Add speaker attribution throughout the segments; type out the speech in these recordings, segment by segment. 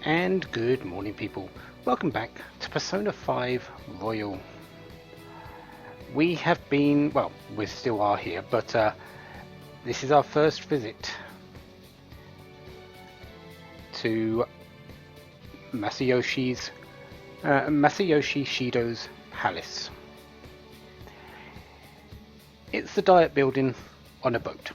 Speaker 1: And good morning, people. Welcome back to Persona 5 Royal. We have been, well, we still are here, but this is our first visit to Masayoshi Shido's palace. It's the diet building on a boat.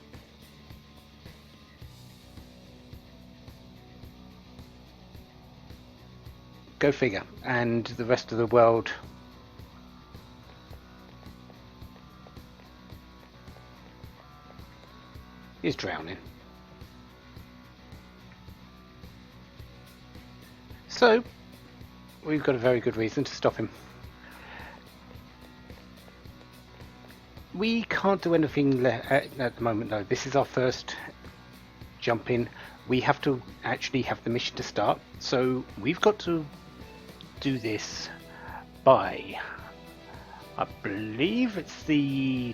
Speaker 1: Go figure. And the rest of the world is drowning. So, we've got a very good reason to stop him. We can't do anything at the moment though. This is our first jump in. We have to actually have the mission to start. So, we've got to do this by, I believe it's the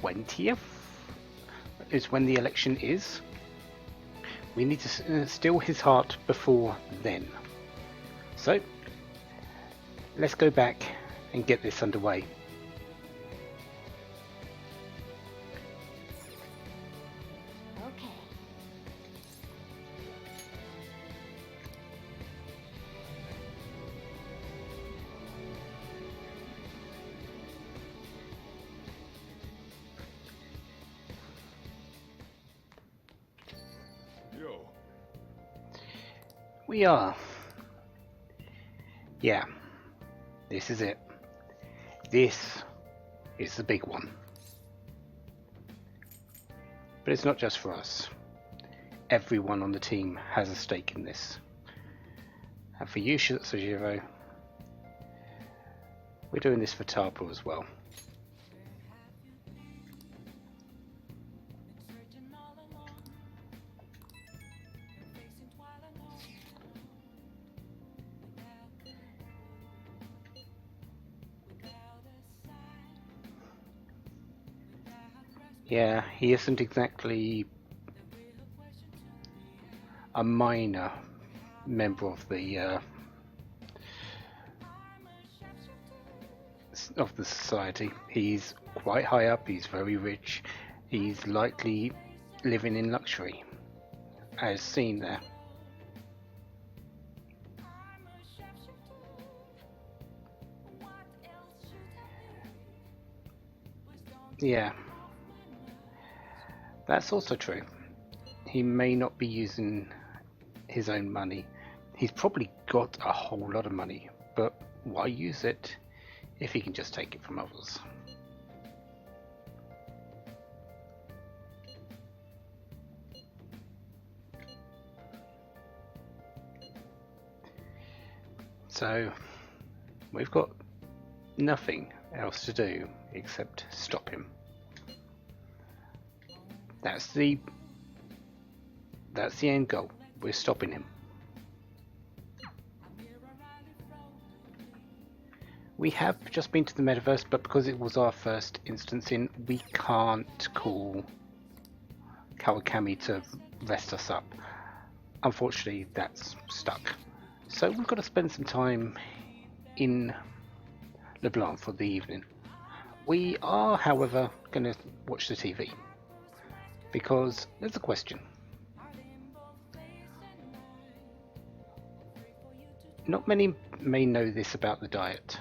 Speaker 1: 20th is when the election is. We need to still his heart before then. So let's go back and get this underway. We are. Yeah, this is it. This is the big one. But it's not just for us. Everyone on the team has a stake in this. And for you, Sojiro, we're doing this for Tarpo as well. Yeah, he isn't exactly a minor member of the society. He's quite high up, he's very rich, he's likely living in luxury, as seen there. Yeah, that's also true. He may not be using his own money. He's probably got a whole lot of money, but why use it if he can just take it from others? So we've got nothing else to do except stop him. That's the end goal. We're stopping him. We have just been to the metaverse, but because it was our first instance in, we can't call Kawakami to rest us up. Unfortunately, that's stuck. So we've got to spend some time in LeBlanc for the evening. We are, however, going to watch the TV. Because there's a question. Not many may know this about the diet.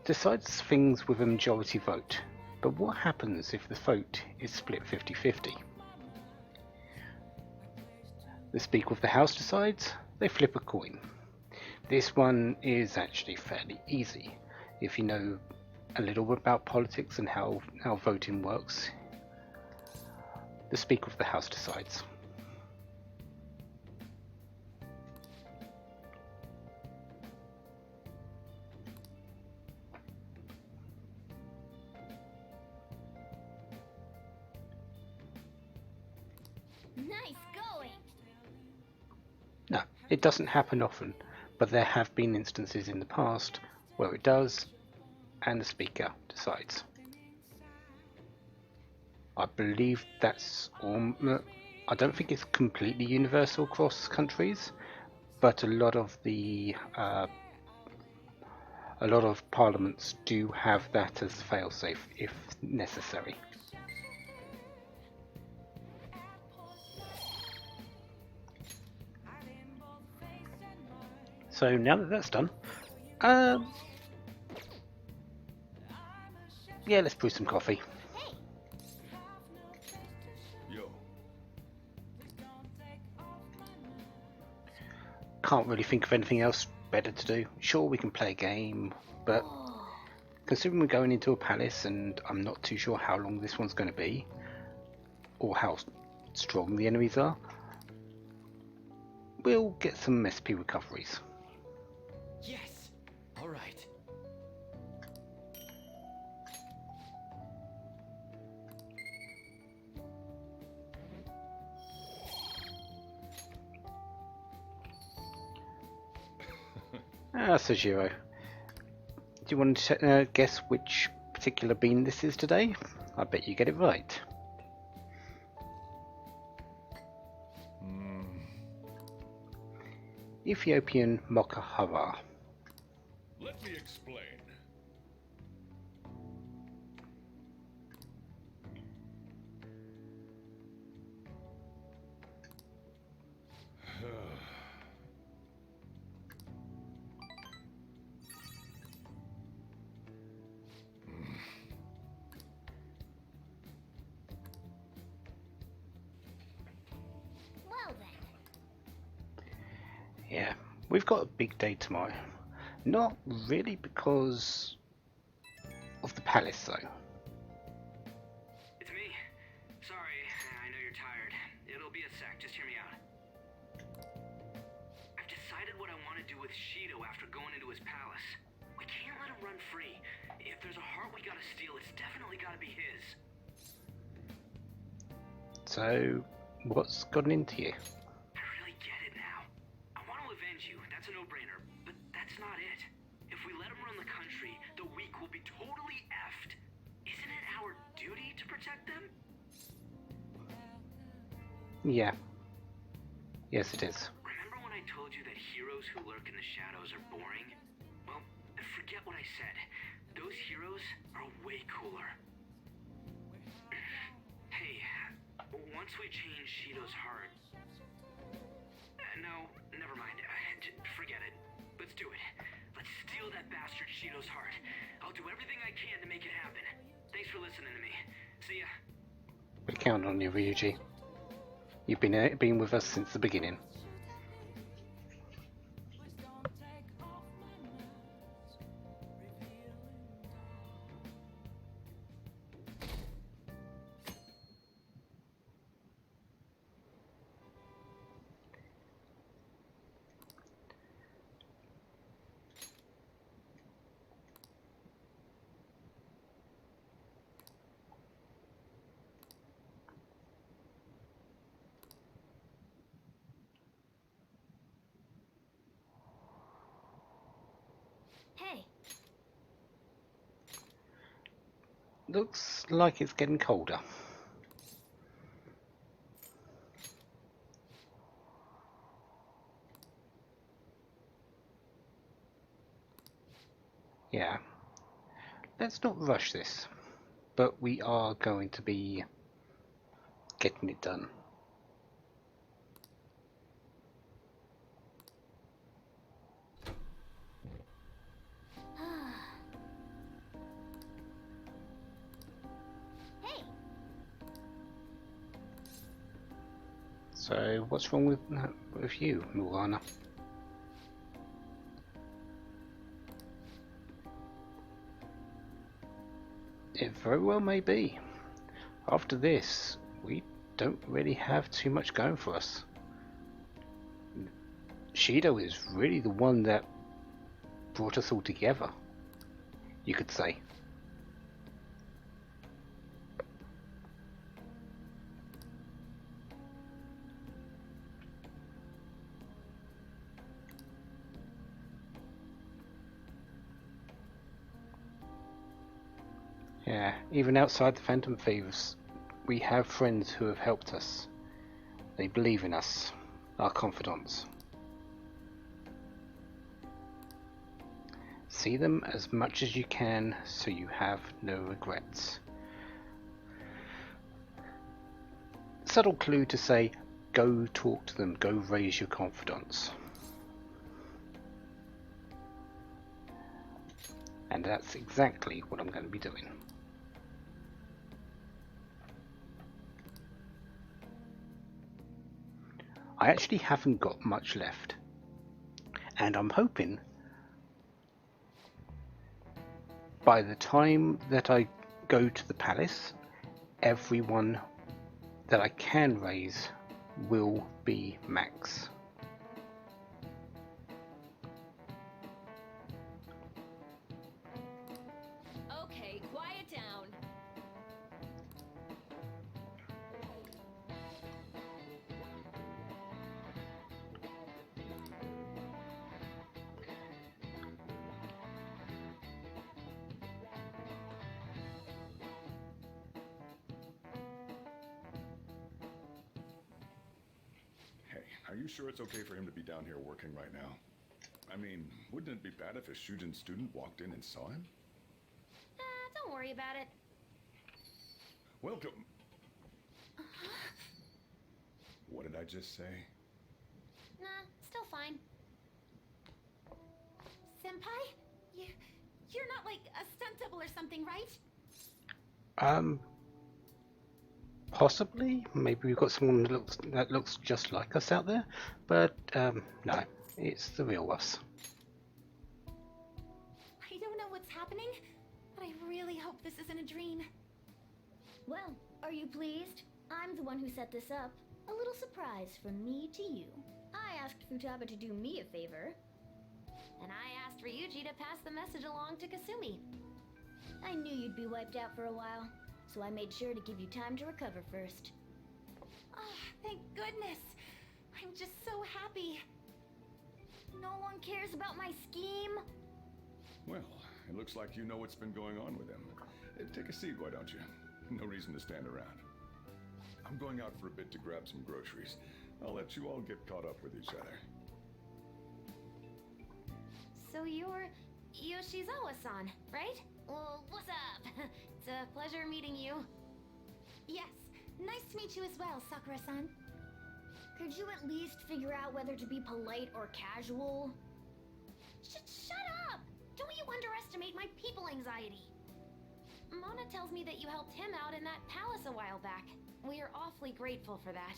Speaker 1: Decides things with a majority vote, but what happens if the vote is split 50-50? The Speaker of the House decides, they flip a coin. This one is actually fairly easy. If you know a little bit about politics and how voting works, the Speaker of the House decides.
Speaker 2: Nice going.
Speaker 1: No, it doesn't happen often, but there have been instances in the past where it does, and the Speaker decides. I believe that's all. I don't think it's completely universal across countries, but a lot of parliaments do have that as failsafe if necessary. So now that that's done, um, yeah, let's brew some coffee.
Speaker 2: Hey,
Speaker 3: Yo,
Speaker 1: Can't really think of anything else better to do. Sure, we can play a game, but
Speaker 2: oh,
Speaker 1: considering we're going into a palace and I'm not too sure how long this one's going to be, or how strong the enemies are, we'll get some SP recoveries.
Speaker 3: yes. All right.
Speaker 1: Sojiro, do you want to guess which particular bean this is today? I bet you get it right.
Speaker 3: Hmm.
Speaker 1: Ethiopian Mocha.
Speaker 3: Let me explain.
Speaker 2: well then.
Speaker 1: Yeah, we've got a big day tomorrow. Not really because of the palace though.
Speaker 4: It's me. Sorry, I know you're tired. It'll be a sec, just hear me out. I've decided what I want to do with Shido after going into his palace. We can't let him run free. If there's a heart we gotta steal, it's definitely gotta be his.
Speaker 1: So, what's gotten into you?
Speaker 4: I really get it now. I want to avenge you, that's a no-brainer, but that's not it. If we let him run the country, the weak will be totally effed. Isn't it our duty to protect them?
Speaker 1: Yeah. Yes, it is.
Speaker 4: Remember when I told you that heroes who lurk in the shadows are boring? Well, forget what I said. Those heroes are way cooler. Hey, once we change Shido's heart... no, never mind. Forget it. Let's do it. Let's steal that bastard Shido's heart. I'll do everything I can to make it happen. Thanks for listening to me. See ya.
Speaker 1: We count on you, Ryuji. You've been with us since the beginning.
Speaker 2: Hey,
Speaker 1: Looks like it's getting colder. Yeah. Let's not rush this, but we are going to be getting it done.
Speaker 2: hey,
Speaker 1: So, what's wrong with you, Mulana? It very well may be. After this, we don't really have too much going for us. Shido is really the one that brought us all together, you could say. Yeah, even outside the Phantom Thieves, we have friends who have helped us. They believe in us, our confidants. See them as much as you can so you have no regrets. Subtle clue to say, go talk to them, go raise your confidence. And that's exactly what I'm going to be doing. I actually haven't got much left, and I'm hoping by the time that I go to the palace, everyone that I can raise will be max.
Speaker 2: Okay, quiet down.
Speaker 5: Hey, are you sure it's okay for him to be down here working right now? I mean, wouldn't it be bad if a Shujin student walked in and saw him?
Speaker 2: Don't worry about it.
Speaker 5: Welcome. What did I just say?
Speaker 2: Nah, still fine.
Speaker 6: Senpai? You're not like a stunt double or something, right?
Speaker 1: Possibly. Maybe we've got someone that looks just like us out there, but no, it's the real us.
Speaker 6: I don't know what's happening, but I really hope this isn't a dream.
Speaker 2: Well, are you pleased? I'm the one who set this up. A little surprise from me to you. I asked Futaba to do me a favor. And I asked Ryuji to pass the message along to Kasumi. I knew you'd be wiped out for a while, so I made sure to give you time to recover first.
Speaker 6: Oh, thank goodness. I'm just so happy.
Speaker 2: No one cares about my scheme?
Speaker 5: Well, it looks like you know what's been going on with him. Take a seat, why don't you? No reason to stand around. I'm going out for a bit to grab some groceries. I'll let you all get caught up with each other.
Speaker 2: So you're Yoshizawa-san, right? Well, what's up? It's a pleasure meeting you.
Speaker 6: Yes, nice to meet you as well, Sakura-san.
Speaker 2: Could you at least figure out whether to be polite or casual? Shut up! Don't you underestimate my people anxiety. Mona tells me that you helped him out in that palace a while back. We are awfully grateful for that.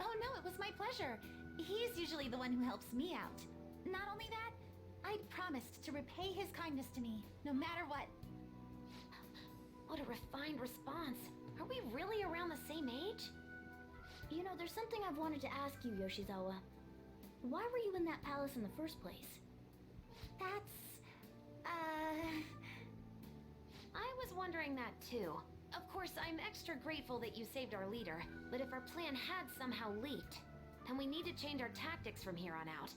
Speaker 6: Oh no, it was my pleasure. He's usually the one who helps me out. Not only that, I'd promised to repay his kindness to me, no matter what.
Speaker 2: What a refined response. Are we really around the same age? You know, there's something I've wanted to ask you, Yoshizawa. Why were you in that palace in the first place?
Speaker 6: That's...
Speaker 2: I was wondering that too. Of course, I'm extra grateful that you saved our leader, but if our plan had somehow leaked, then we need to change our tactics from here on out.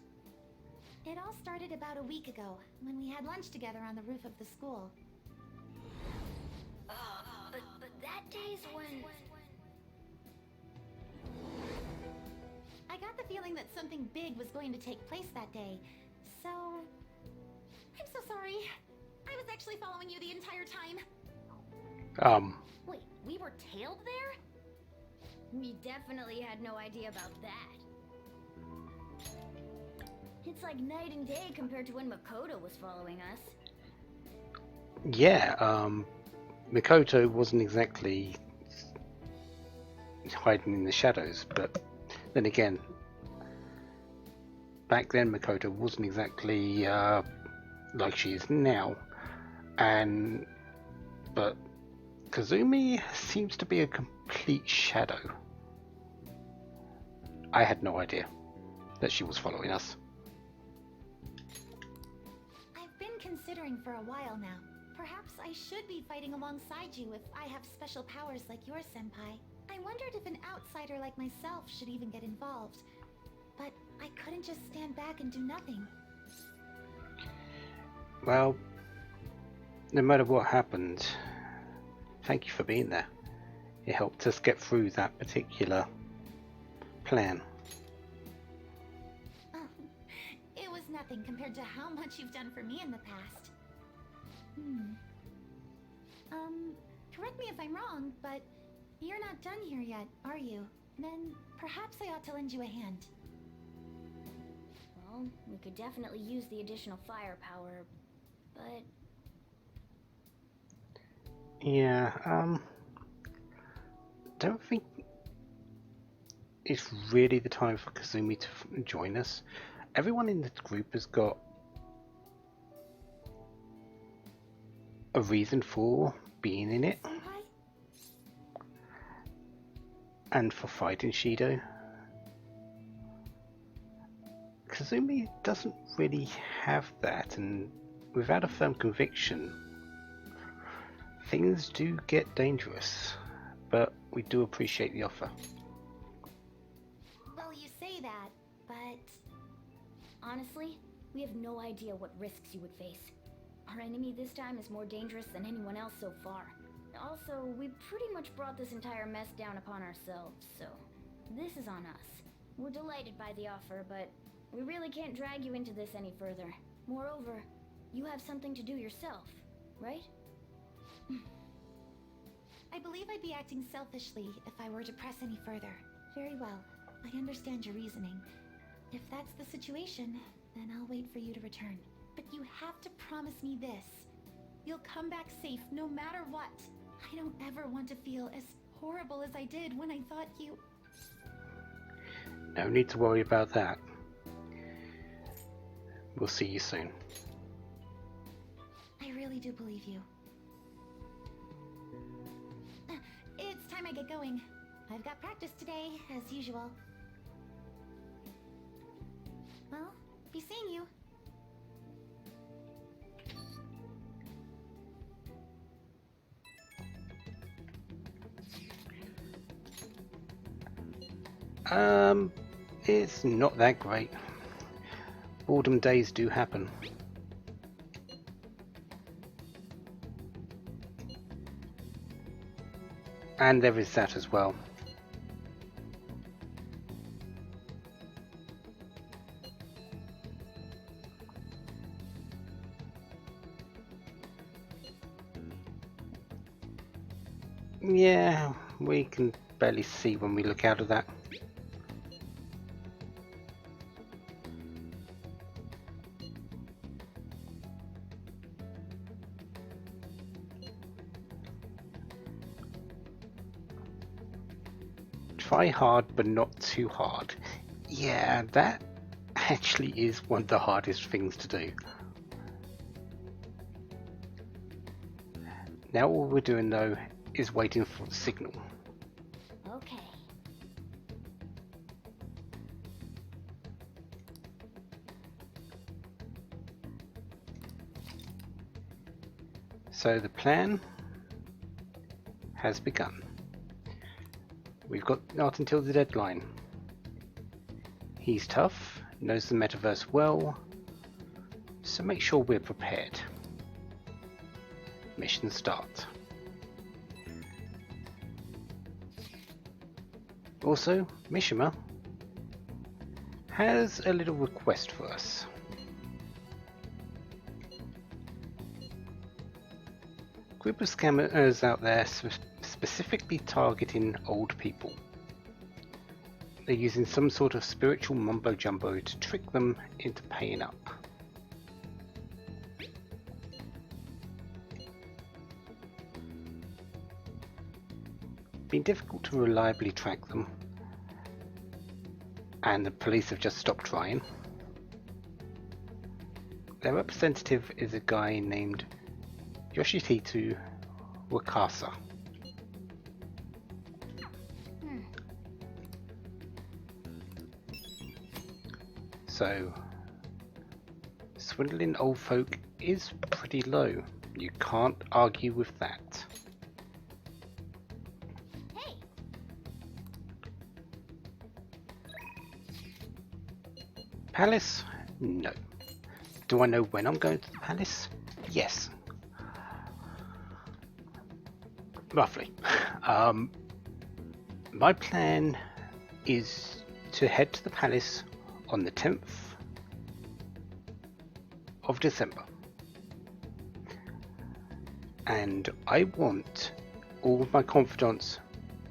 Speaker 6: It all started about a week ago, when we had lunch together on the roof of the school.
Speaker 2: But that day's when...
Speaker 6: I got the feeling that something big was going to take place that day, so... I'm so sorry. I was actually following you the entire time.
Speaker 2: Wait, we were tailed there? We definitely had no idea about that. It's like night and day compared to when Makoto was following us.
Speaker 1: Yeah, Mikoto wasn't exactly hiding in the shadows, but then again, back then Makoto wasn't exactly like she is now, but Kazumi seems to be a complete shadow. I had no idea that she was following us.
Speaker 6: I've been considering for a while now. Perhaps I should be fighting alongside you if I have special powers like yours, Senpai. I wondered if an outsider like myself should even get involved. But I couldn't just stand back and do nothing.
Speaker 1: Well, no matter what happened, thank you for being there. It helped us get through that particular plan?
Speaker 6: Oh, it was nothing compared to how much you've done for me in the past. Correct me if I'm wrong, but you're not done here yet, are you? Then perhaps I ought to lend you a hand.
Speaker 2: Well, we could definitely use the additional firepower, but...
Speaker 1: Yeah, don't think it's really the time for Kazumi to join us. Everyone in the group has got a reason for being in it
Speaker 6: Senpai?
Speaker 1: and for fighting Shido. Kazumi doesn't really have that, and without a firm conviction, things do get dangerous, but we do appreciate the offer.
Speaker 6: Well, you say that, but...
Speaker 2: Honestly, we have no idea what risks you would face. Our enemy this time is more dangerous than anyone else so far. Also, we pretty much brought this entire mess down upon ourselves, so this is on us. We're delighted by the offer, but we really can't drag you into this any further. Moreover, you have something to do yourself, right?
Speaker 6: I believe I'd be acting selfishly if I were to press any further. Very well. I understand your reasoning. If that's the situation, then I'll wait for you to return. But you have to promise me this. You'll come back safe no matter what. I don't ever want to feel as horrible as I did when I thought you...
Speaker 1: No need to worry about that. We'll see you soon.
Speaker 6: I really do believe you. It's time I get going. I've got practice today, as usual. Well, be seeing you.
Speaker 1: It's not that great. Boredom days do happen. And there is that as well. Yeah, we can barely see when we look out of that. Try hard, but not too hard. Yeah, that actually is one of the hardest things to do. Now all we're doing though is waiting for the signal.
Speaker 2: Okay.
Speaker 1: So the plan has begun. We've got not until the deadline. He's tough, knows the metaverse well, so make sure we're prepared. Mission start. Also, Mishima has a little request for us. Group of scammers out there specifically targeting old people. They're using some sort of spiritual mumbo jumbo to trick them into paying up. Been difficult to reliably track them, and the police have just stopped trying. Their representative is a guy named Yoshihito Wakasa. So, swindling old folk is pretty low. You can't argue with that.
Speaker 2: Hey!
Speaker 1: Palace? No. Do I know when I'm going to the palace? Yes. Roughly. My plan is to head to the palace on the 10th of December. And I want all of my confidants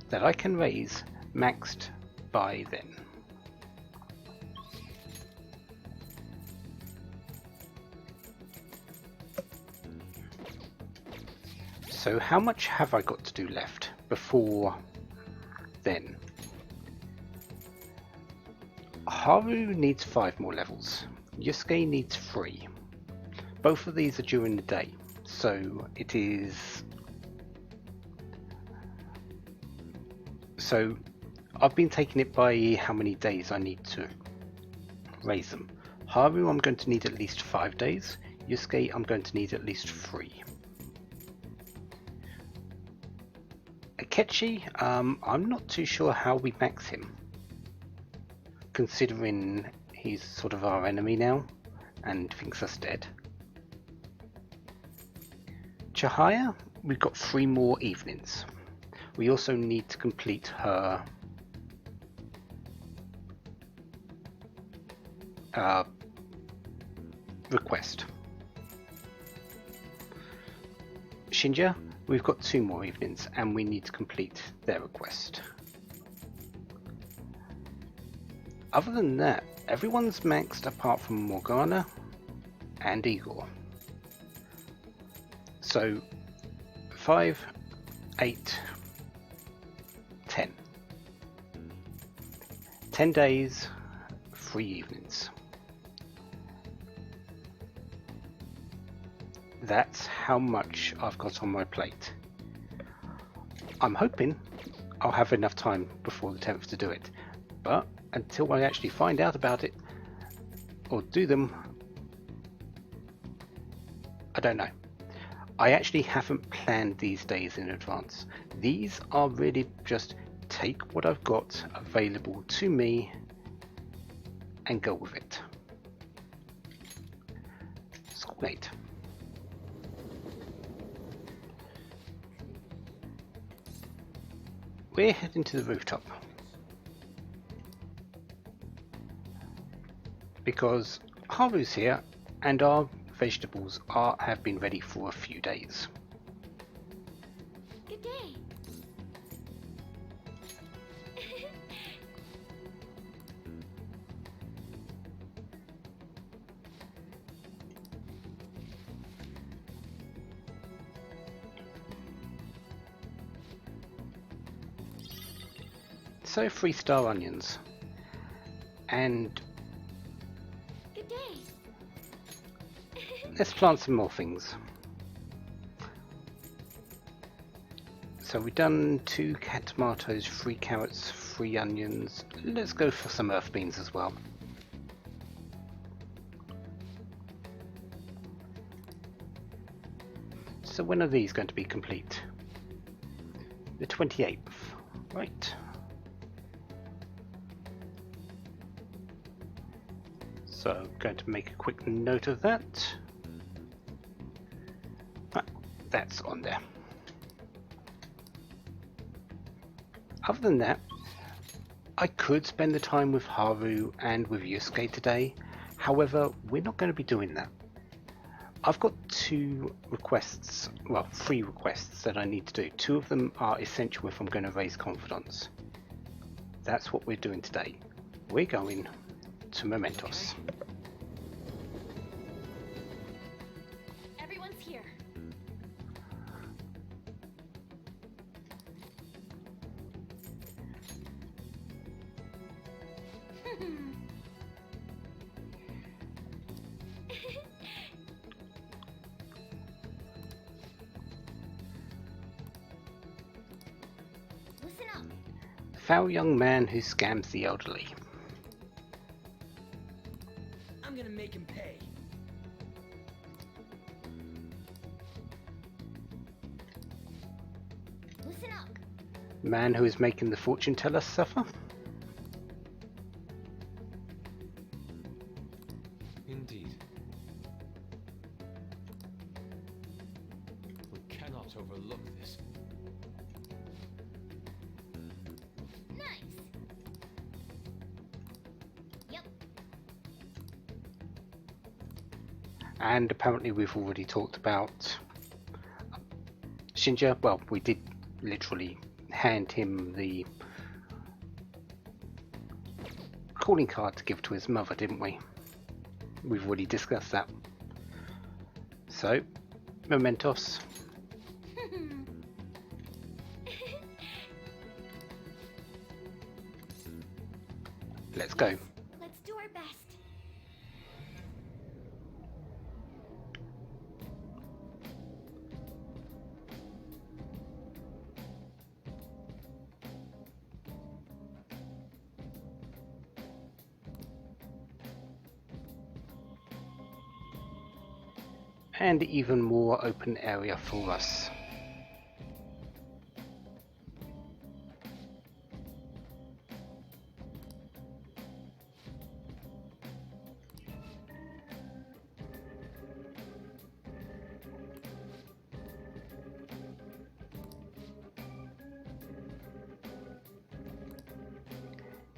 Speaker 1: that I can raise maxed by then. So how much have I got to do left before then? Haru needs 5 more levels. Yusuke needs 3. Both of these are during the day, so it is... So I've been taking it by how many days I need to raise them. Haru I'm going to need at least 5 days. Yusuke I'm going to need at least 3. Akechi, I'm not too sure how we max him, considering he's sort of our enemy now and thinks us dead. Chihaya, we've got 3 more evenings. We also need to complete her request. Shinja, we've got 2 more evenings and we need to complete their request. Other than that, everyone's maxed apart from Morgana and Igor. So 5, 8, 10. 10 days, 3 evenings. That's how much I've got on my plate. I'm hoping I'll have enough time before the 10th to do it, but until I actually find out about it or do them, I don't know. I actually haven't planned these days in advance. These are really just take what I've got available to me and go with it. Schoolmate. We're heading to the rooftop because Haru's here and our vegetables have been ready for a few days.
Speaker 2: Good day.
Speaker 1: So 3-star onions and
Speaker 2: Good day.
Speaker 1: let's plant some more things. So we've done 2 cat tomatoes, 3 carrots, 3 onions. Let's go for some earth beans as well. So when are these going to be complete? The 28th, right? So I'm going to make a quick note of that. That's on there. Other than that, I could spend the time with Haru and with Yusuke today. However, we're not going to be doing that. I've got 2 requests, well 3 requests that I need to do. 2 of them are essential if I'm going to raise confidence. That's what we're doing today. We're going to Mementos.
Speaker 2: Everyone's here. Listen up.
Speaker 1: Foul young man who scams the elderly.
Speaker 4: I'm gonna make him pay.
Speaker 2: Listen up.
Speaker 1: Man who is making the fortune teller suffer.
Speaker 3: Indeed. We cannot overlook this.
Speaker 2: Nice.
Speaker 1: And apparently we've already talked about Shinja. Well, we did literally hand him the calling card to give to his mother, didn't we? We've already discussed that. So, Mementos. Let's go.
Speaker 6: Let's do our best.
Speaker 1: And even more open area for us.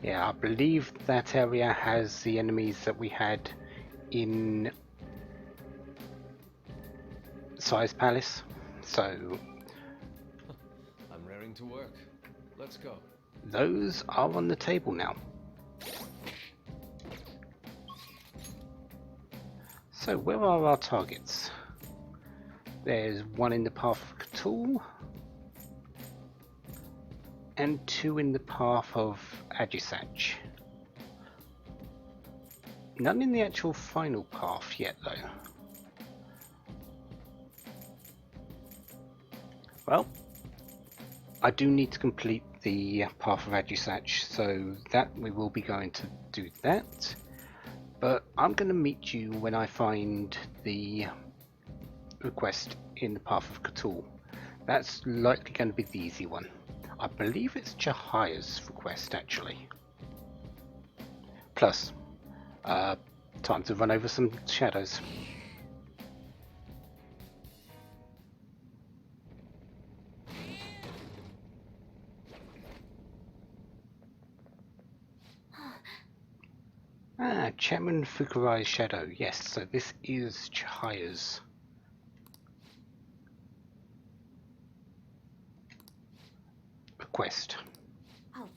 Speaker 1: Yeah, I believe that area has the enemies that we had in Size Palace, so
Speaker 3: I'm raring to work. Let's go.
Speaker 1: those are on the table now. So where are our targets? There's one in the path of Cthulhu and two in the path of Agisach. None in the actual final path yet though. Well, I do need to complete the path of Agisach, so that we will be going to do that. But I'm going to meet you when I find the request in the path of Cthulhu. That's likely going to be the easy one. I believe it's Jahaya's request actually. Plus, time to run over some shadows. Chairman Fukurai's shadow. Yes, so this is Jahaya's. Request.
Speaker 6: All right.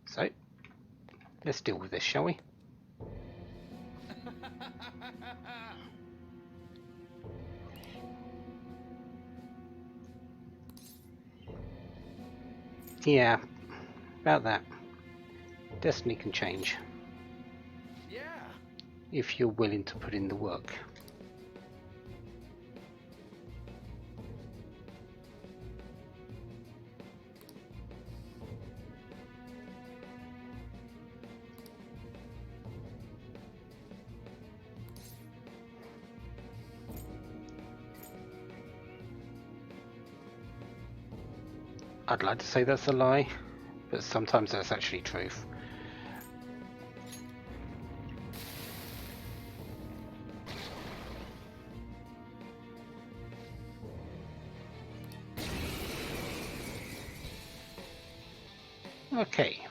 Speaker 1: So, let's deal with this, shall we? Yeah, about that. Destiny can change.
Speaker 3: Yeah.
Speaker 1: If you're willing to put in the work. I'd like to say that's a lie, but sometimes that's actually truth. Okay.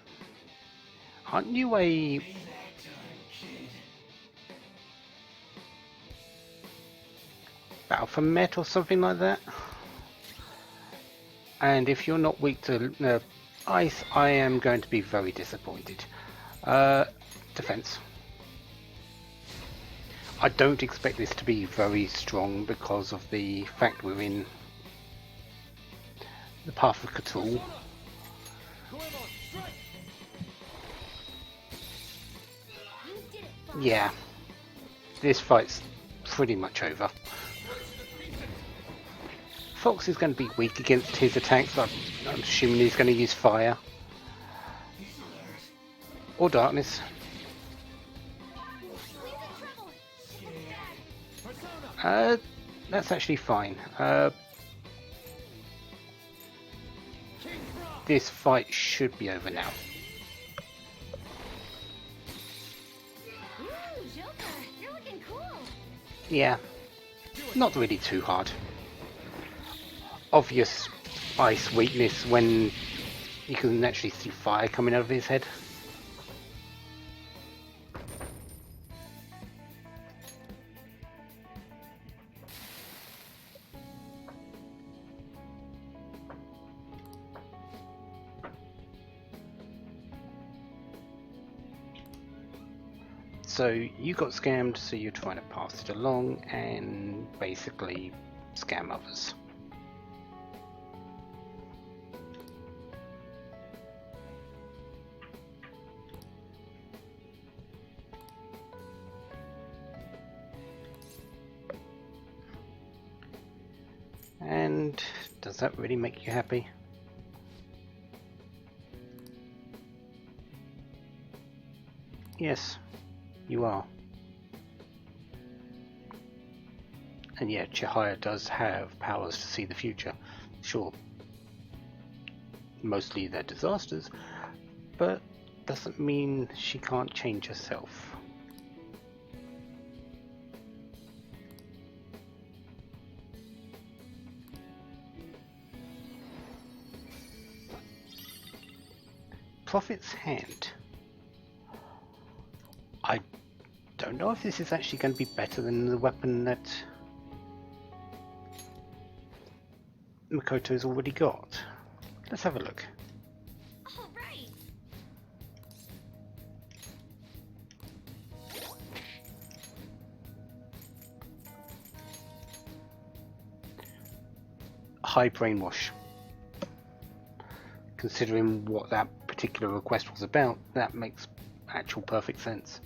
Speaker 1: Aren't you a... Battle for Met or something like that? And if you're not weak to ice, I am going to be very disappointed. Defense. I don't expect this to be very strong because of the fact we're in the path of Cthulhu. Yeah, this fight's pretty much over. Fox is going to be weak against his attacks, but I'm assuming he's going to use fire. Or darkness. That's actually fine. This fight should be over now.
Speaker 2: Ooh, Joker, you're looking cool.
Speaker 1: Yeah, not really too hard. Obvious ice weakness when you can actually see fire coming out of his head. So you got scammed, so you're trying to pass it along and basically scam others. And does that really make you happy? Yes, you are. And yeah, Chihaya does have powers to see the future. Sure, mostly they're disasters, but doesn't mean she can't change herself. Prophet's Hand. I don't know if this is actually going to be better than the weapon that Makoto's already got. Let's have a look.
Speaker 2: All right.
Speaker 1: High brainwash. Considering what that particular request was about, that makes actual perfect sense.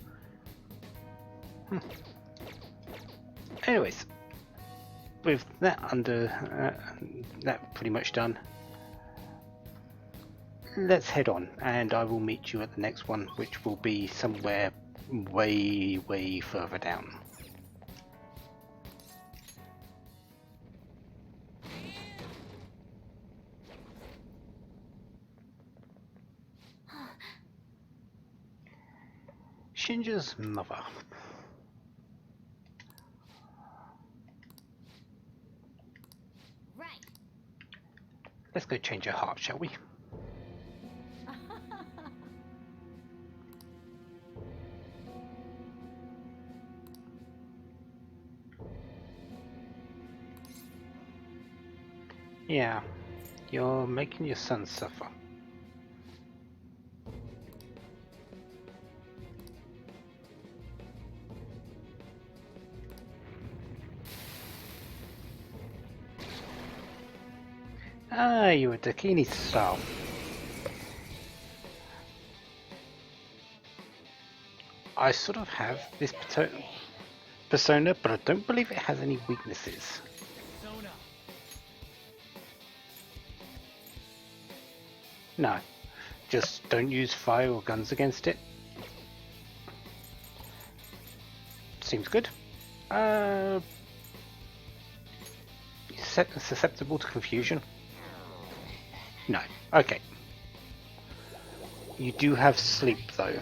Speaker 1: Anyways, with that that pretty much done, let's head on, and I will meet you at the next one, which will be somewhere way further down. Shinja's mother.
Speaker 2: Right.
Speaker 1: Let's go change her heart, shall we? Yeah, you're making your son suffer. Ah, you were Dakini style. I sort of have this persona, but I don't believe it has any weaknesses. No, just don't use fire or guns against it. Seems good. Susceptible to confusion? No. Okay. You do have sleep though.
Speaker 2: Wake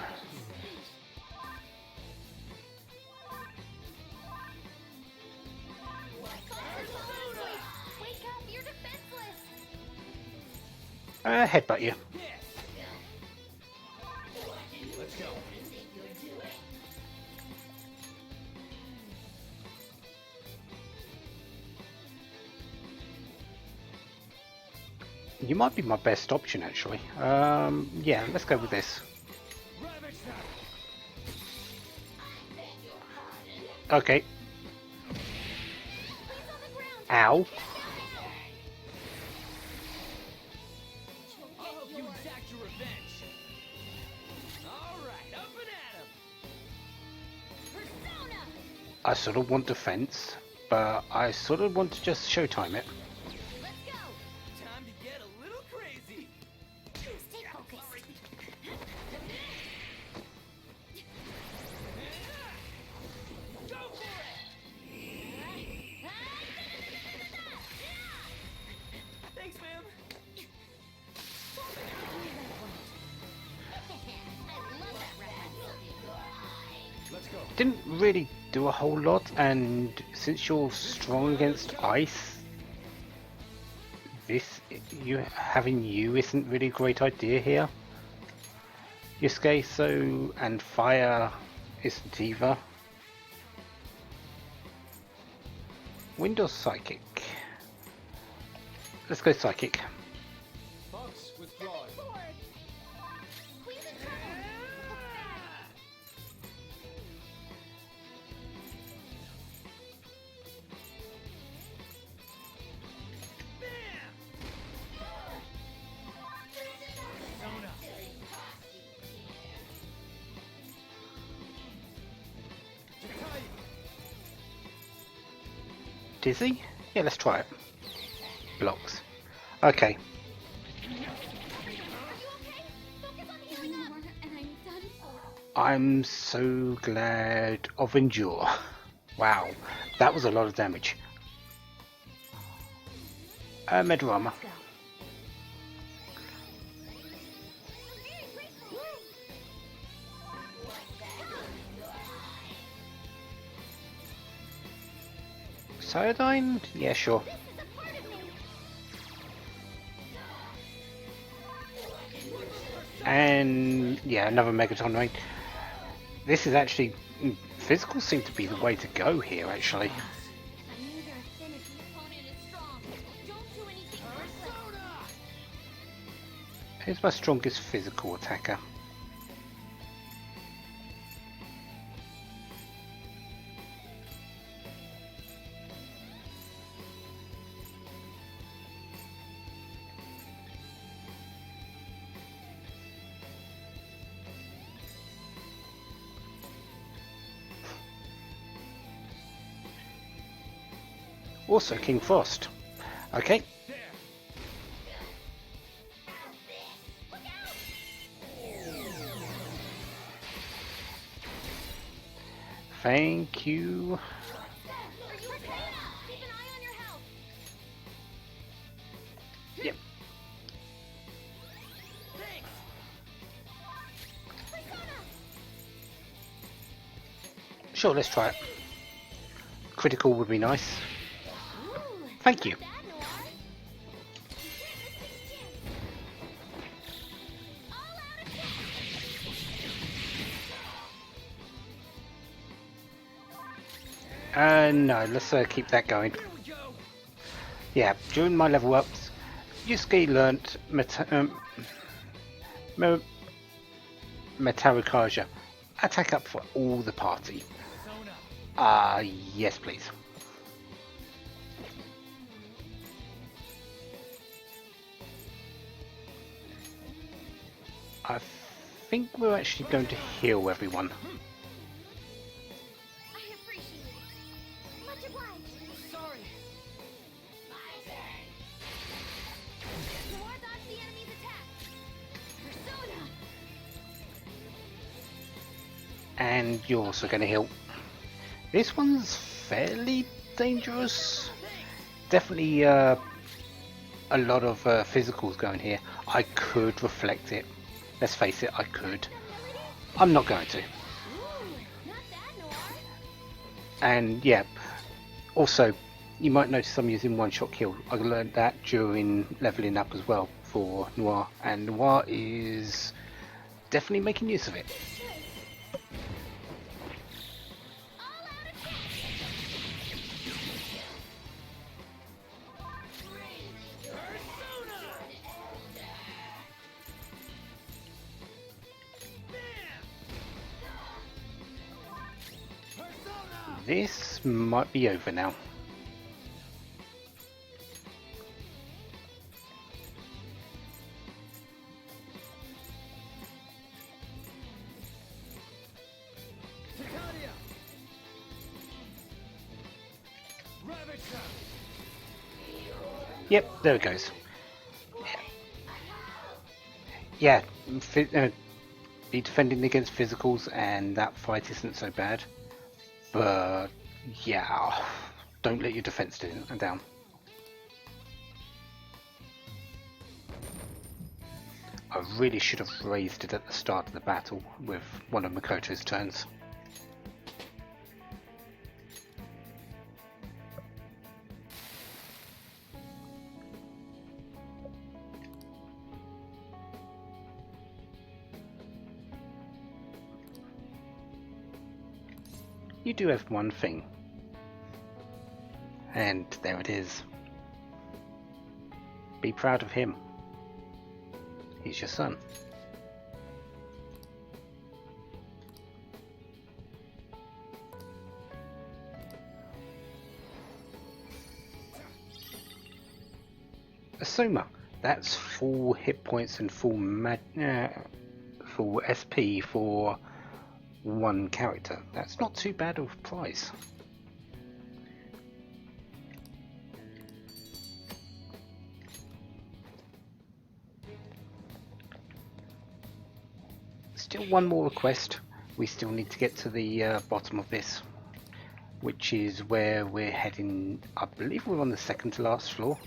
Speaker 2: up, you're defenseless.
Speaker 1: Headbutt you.
Speaker 3: Let's go.
Speaker 1: You might be my best option actually. Yeah, let's go with this. Okay. Ow.
Speaker 3: I'll help you exact your revenge. All right, up and at 'em.
Speaker 2: Persona.
Speaker 1: I sort of want defense, but I sort of want to just showtime it.
Speaker 2: Let's go.
Speaker 3: Time to get a little crazy.
Speaker 2: Stay focused.
Speaker 3: Go for it. Thanks, ma'am.
Speaker 2: I love that reference.
Speaker 3: Let's go.
Speaker 1: Didn't really do a whole lot, and since you're strong against ice, having you isn't really a great idea here. Yusuke, so and fire isn't either. Wind or psychic? Let's go psychic.
Speaker 3: Fox, withdraw it.
Speaker 2: Forward. Queen's in trouble.
Speaker 1: dizzy? Yeah, let's try it. Blocks. Okay. I'm so glad of Endure. Wow, that was a lot of damage. Medarama. Cyodyne? Yeah, sure. And yeah, another Megaton raid. This is actually... Physical seem to be the way to go here, actually. Who's my strongest physical attacker? Also King Frost. Okay. Thank you. Yep. Sure, let's try it. Critical would be nice. Thank you. No, let's keep that going. Yeah, during my level ups, Yusuke learnt Metarikaja. Attack up for all the party. Yes please. I think we're actually going to heal everyone.
Speaker 2: I appreciate it. Much obliged.
Speaker 3: Sorry.
Speaker 2: More dodge the enemy's attack. Persona.
Speaker 1: And you're also going to heal. This one's fairly dangerous. Definitely a lot of physicals going here. I could reflect it. Let's face it, I could. I'm not going to. And yeah, also, you might notice I'm using one-shot kill. I learned that during leveling up as well for Noir, and Noir is definitely making use of it. This might be over now. Yep, there it goes. Yeah, be defending against physicals and that fight isn't so bad. But yeah, don't let your defense down. I really should have raised it at the start of the battle with one of Makoto's turns. You do have one thing. And there it is. Be proud of him. He's your son. Asuma, that's full hit points and full full SP for one character. That's not too bad of a price. still one more request. We still need to get to the bottom of this, which is where we're heading. I believe we're on the second to last floor,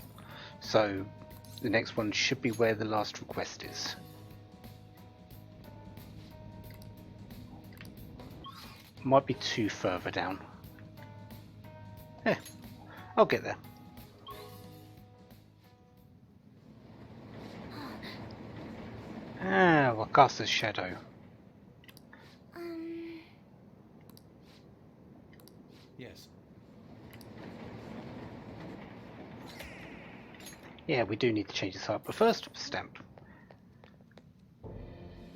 Speaker 1: so the next one should be where the last request is. Might be two further down. I'll get there. Ah, Wakasa's shadow.
Speaker 3: Yes.
Speaker 1: Yeah, we do need to change his heart, but first, Stamp.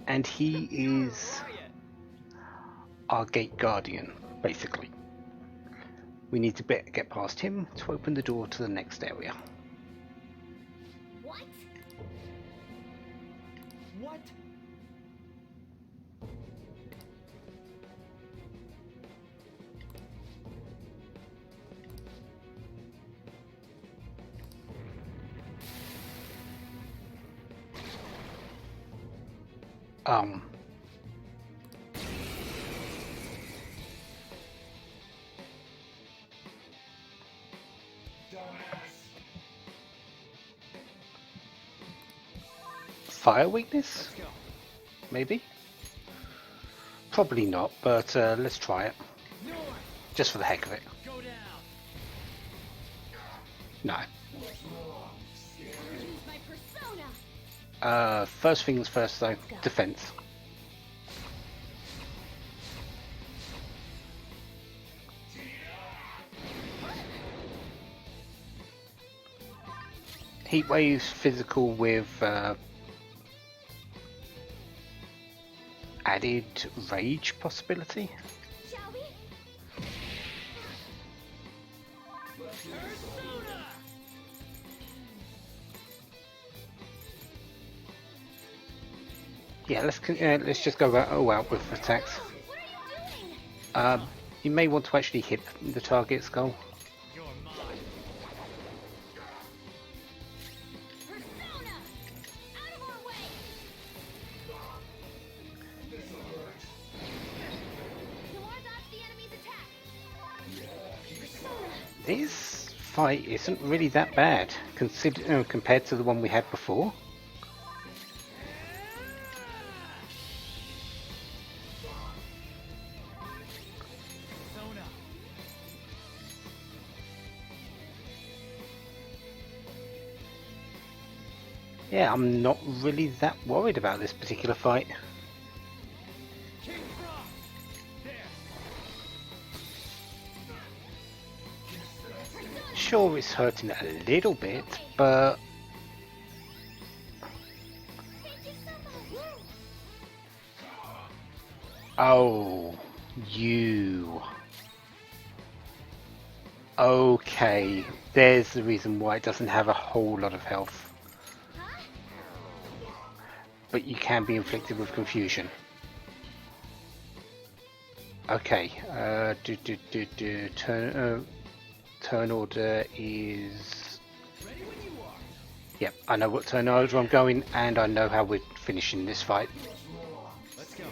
Speaker 1: And he is our gate guardian, basically. We need to get past him to open the door to the next area.
Speaker 2: What?
Speaker 3: What?
Speaker 1: Fire weakness?
Speaker 3: Let's go.
Speaker 1: Maybe? Probably not, but let's try it.
Speaker 3: North.
Speaker 1: Just for the heck of it.
Speaker 3: Go down.
Speaker 1: No.
Speaker 2: Use my persona.
Speaker 1: First things first though, defense. Heat waves, physical with added rage possibility.
Speaker 2: Shall we?
Speaker 3: Persona.
Speaker 1: Yeah, let's just go out with attacks.
Speaker 2: What are you doing?
Speaker 1: You may want to actually hit the target skull.
Speaker 3: You're mine.
Speaker 2: Persona! Out of our way! You want to dodge the enemy's attack? Persona!
Speaker 1: This fight isn't really that bad compared to the one we had before.
Speaker 3: Persona.
Speaker 1: Yeah, I'm not really that worried about this particular fight.
Speaker 3: King Frost. There.
Speaker 1: Sure, it's hurting a little bit, but
Speaker 2: Thank you so much!
Speaker 1: oh, you. Okay, there's the reason why it doesn't have a whole lot of health.
Speaker 2: Huh?
Speaker 1: But you can be inflicted with confusion. Okay, turn order is...
Speaker 3: Ready when you are.
Speaker 1: Yep, I know what turn order I'm going, and I know how we're finishing this fight.
Speaker 3: Let's go.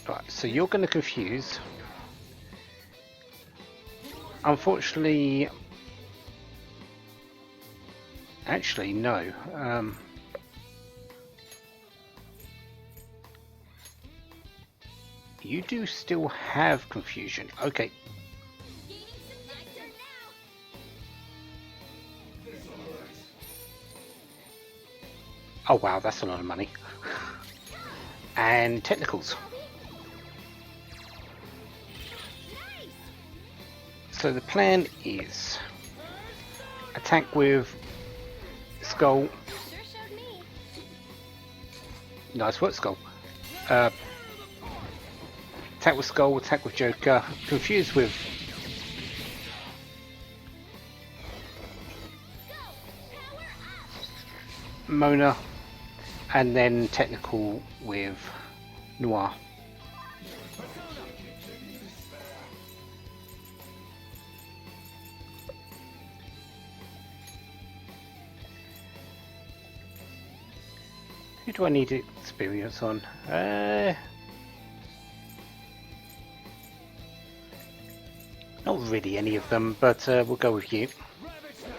Speaker 1: Right, so you're going to confuse. Unfortunately... Actually, no. You do still have confusion. Okay.
Speaker 2: Gaining some nectar now!
Speaker 1: Oh wow, that's a lot of money. And technicals.
Speaker 2: Nice!
Speaker 1: So the plan is attack with skull.
Speaker 2: Sure showed me.
Speaker 1: Nice work, skull. Attack with skull, attack with Joker, confused with Mona, and then technical with Noir. Who do I need experience on? Not really any of them, but we'll go with you.
Speaker 3: Ravage them.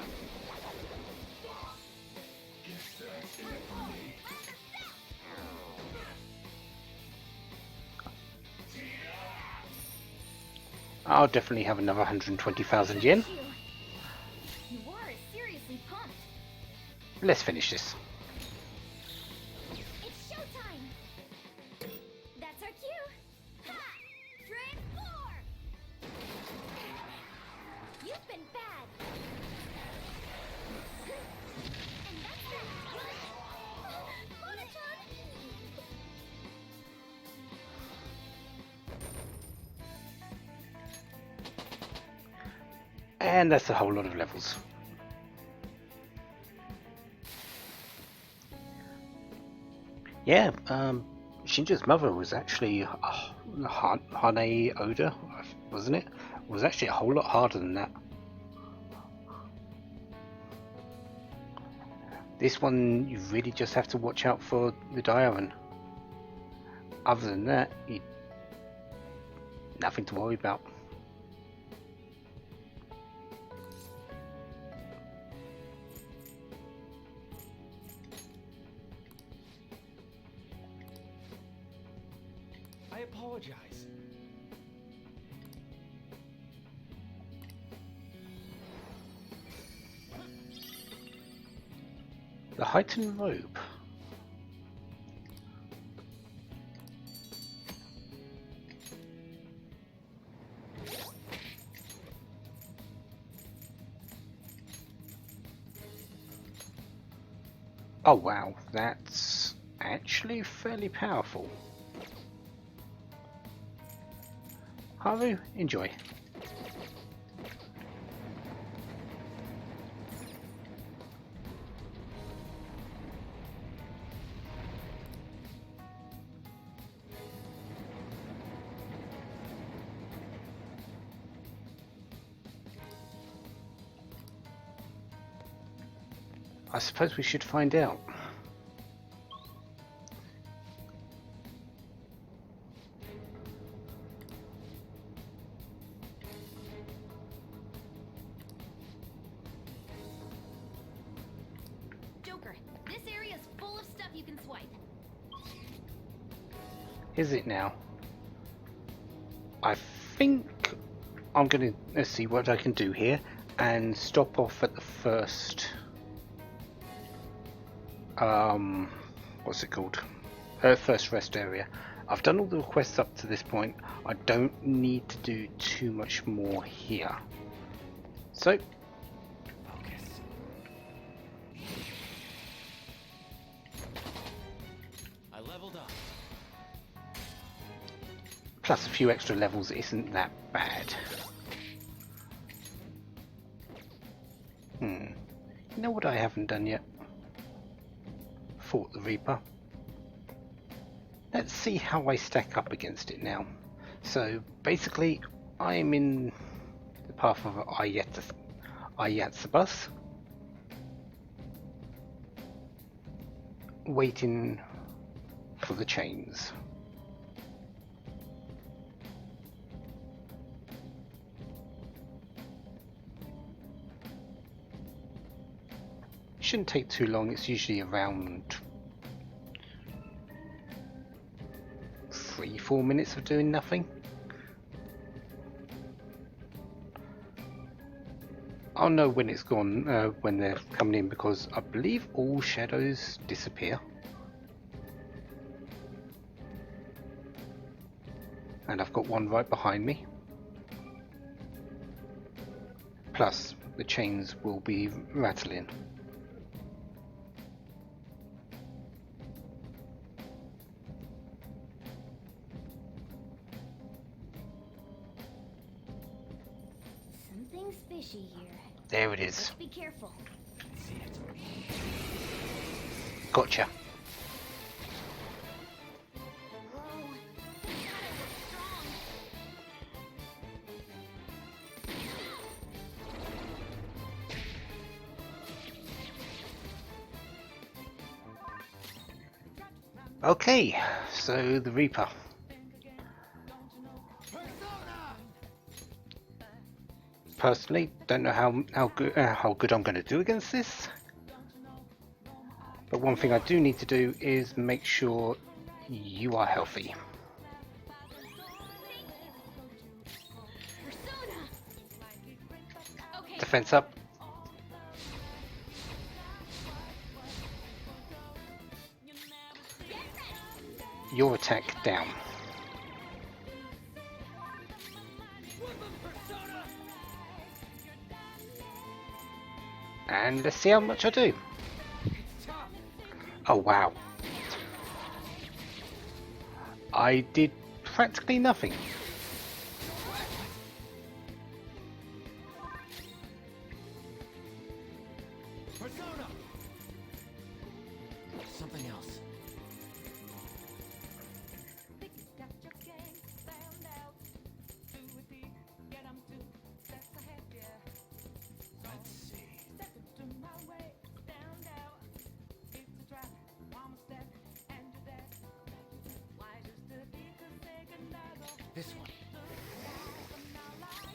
Speaker 1: I'll definitely have another 120,000 yen.
Speaker 2: You are seriously pumped.
Speaker 1: Let's finish this.
Speaker 2: It's showtime! That's our cue! Ha! Drain 4! You've been bad! And that's that! Mona-chan!
Speaker 1: And that's a whole lot of levels. Yeah, Shinja's mother was actually Hane Oda, wasn't it? It was actually a whole lot harder than that. This one, you really just have to watch out for the Diaron. Other than that, nothing to worry about.
Speaker 3: I apologize.
Speaker 1: The heightened robe. Oh wow, that's actually fairly powerful. Haru, enjoy. I suppose we should find out.
Speaker 2: Joker, this area is full of stuff you can swipe.
Speaker 1: Is it now? I think I'm gonna let's see what I can do here and stop off at the first what's it called? First rest area. I've done all the requests up to this point. I don't need to do too much more here. So
Speaker 3: Focus. I leveled up.
Speaker 1: plus a few extra levels isn't that bad. You know what I haven't done yet? Fought the Reaper. Let's see how I stack up against it now. So basically I'm in the path of Ayatsubus, waiting for the chains. Shouldn't take too long, it's usually around 3-4 minutes of doing nothing. I'll know when it's gone, when they're coming in, because I believe all shadows disappear. And I've got one right behind me. Plus, the chains will be rattling.
Speaker 2: Something's fishy here.
Speaker 1: There it is.
Speaker 2: Let's be careful.
Speaker 3: See it.
Speaker 1: Gotcha.
Speaker 2: Whoa. The shadows are strong.
Speaker 1: Okay, so the Reaper. Personally, don't know how good I'm going to do against this. But one thing I do need to do is make sure you are healthy.
Speaker 2: Persona! Okay.
Speaker 1: Defense up. Your attack down. And let's see how much I do. Oh wow. I did practically nothing.
Speaker 3: Persona! Something else. Let's see. This one.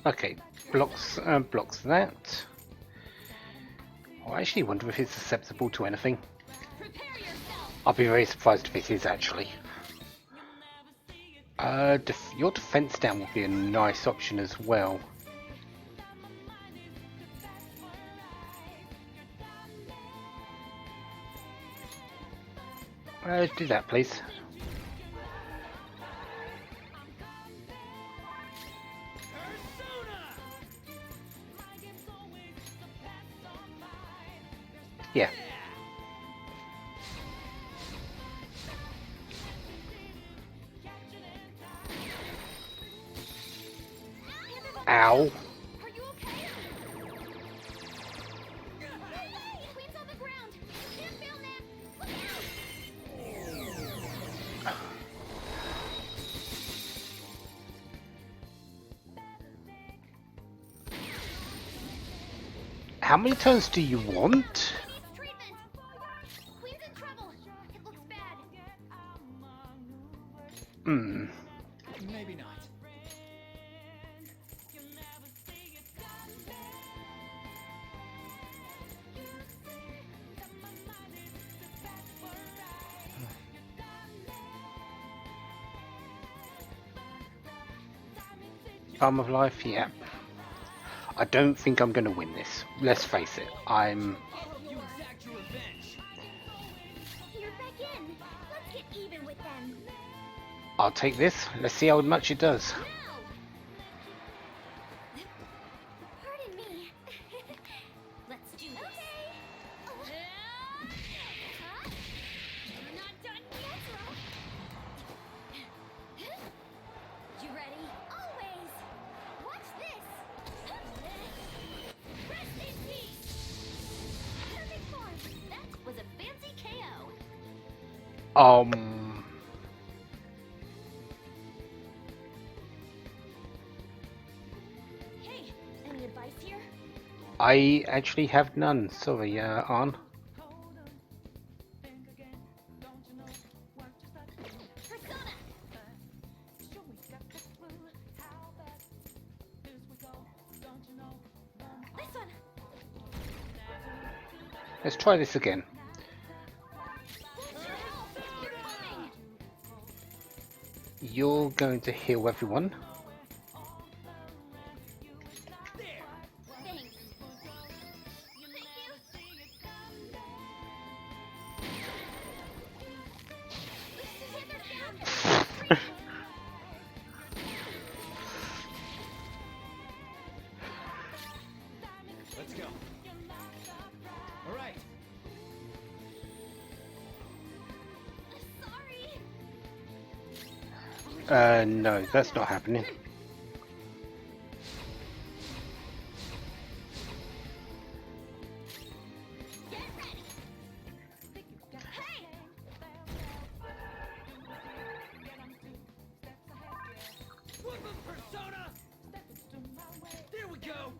Speaker 1: Okay, blocks that. I actually wonder if it's susceptible to anything.
Speaker 2: Prepare yourself!
Speaker 1: I'll be very surprised if it is actually. Your defense down would be a nice option as well. Do that, please. Yeah. Ow.
Speaker 2: Are you okay? Queen's on the ground! Can't fail, Nan! Look out!
Speaker 1: How many turns do you want?
Speaker 2: Needs treatment! Queen's in trouble! It looks bad.
Speaker 1: Hmm.
Speaker 3: Maybe not.
Speaker 1: Palm of life, yeah. I don't think I'm going to win this. Let's face it, I'm...
Speaker 3: You exact your revenge.
Speaker 2: You're back in. Let's get even with them.
Speaker 1: I'll take this. Let's see how much it does.
Speaker 2: Now! Pardon me. Let's do this. Okay. Huh? You're not done yet. You ready? Always. Watch this. Rest in peace. Perfect form. That was a fancy KO. Hey, any advice here?
Speaker 1: I actually have none. Sorry, Arn.
Speaker 2: Persona. This one.
Speaker 1: Let's try this again.
Speaker 2: You're coming.
Speaker 1: You're going to heal everyone.
Speaker 2: Thanks.
Speaker 3: Let's go. All right.
Speaker 2: Sorry.
Speaker 1: No, that's not happening.
Speaker 2: Get ready. Hey!
Speaker 3: Woodman persona. There we go.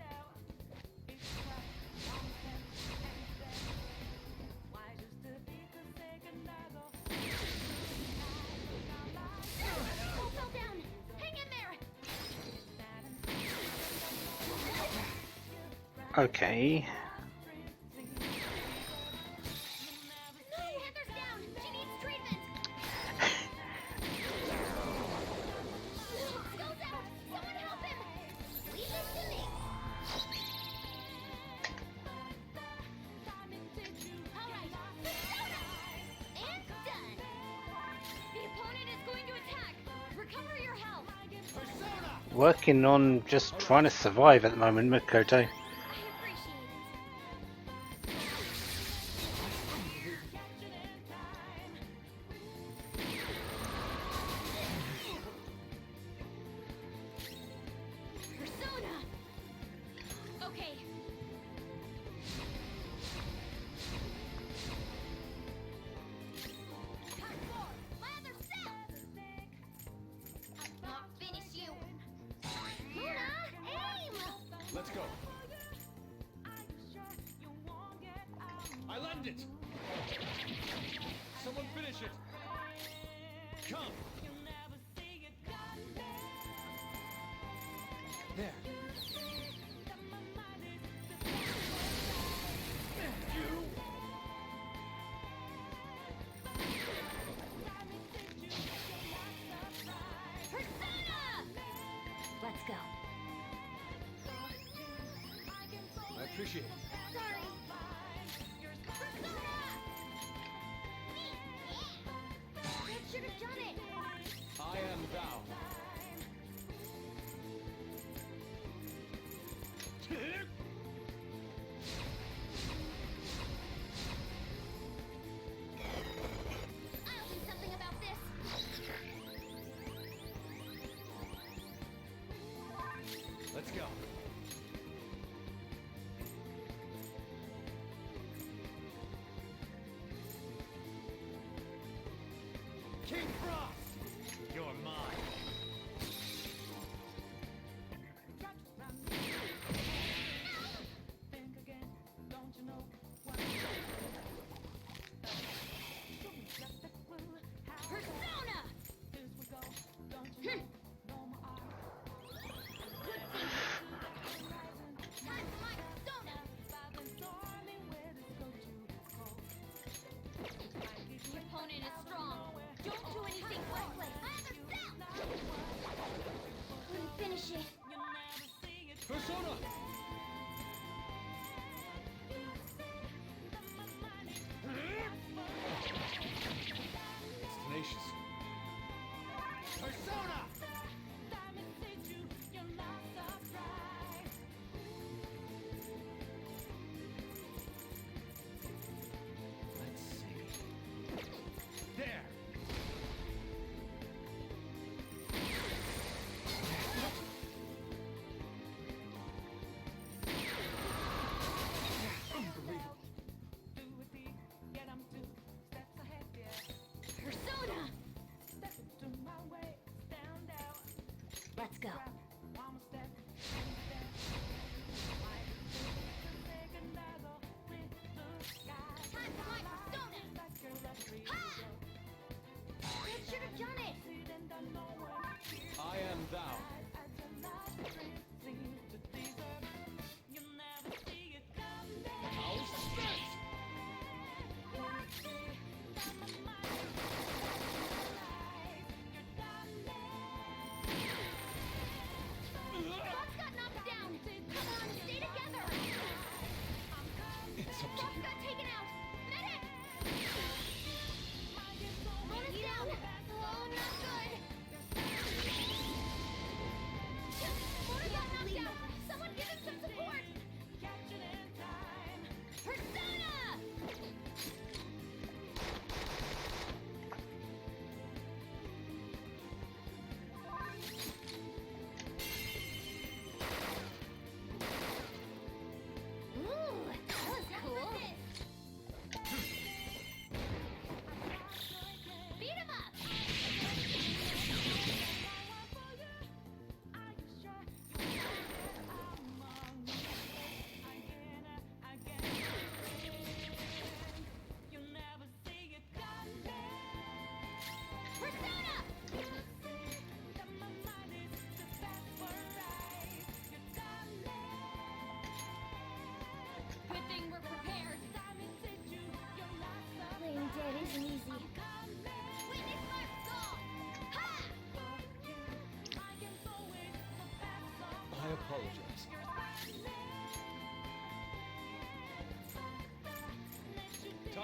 Speaker 1: Okay.
Speaker 2: No, Heather's down. She needs treatment. Goes out. Someone help him. Leave this to me. All right. Persona! And done. The opponent is going to attack. Recover your health.
Speaker 1: Working on just trying to survive at the moment, Makoto.
Speaker 2: I appreciate it. Persona! Okay. My other self! I'll finish you. Luna, aim!
Speaker 3: Let's go. I lend it. Someone finish it. Come. There.
Speaker 2: Persona! Let's go.
Speaker 3: I appreciate it.
Speaker 2: Sorry. Persona! That should have done it.
Speaker 3: I am thou.
Speaker 2: I'll do something about this.
Speaker 3: Let's go. King Frost, you're mine.
Speaker 2: Persona! Time for my persona! The opponent is strong. Don't do anything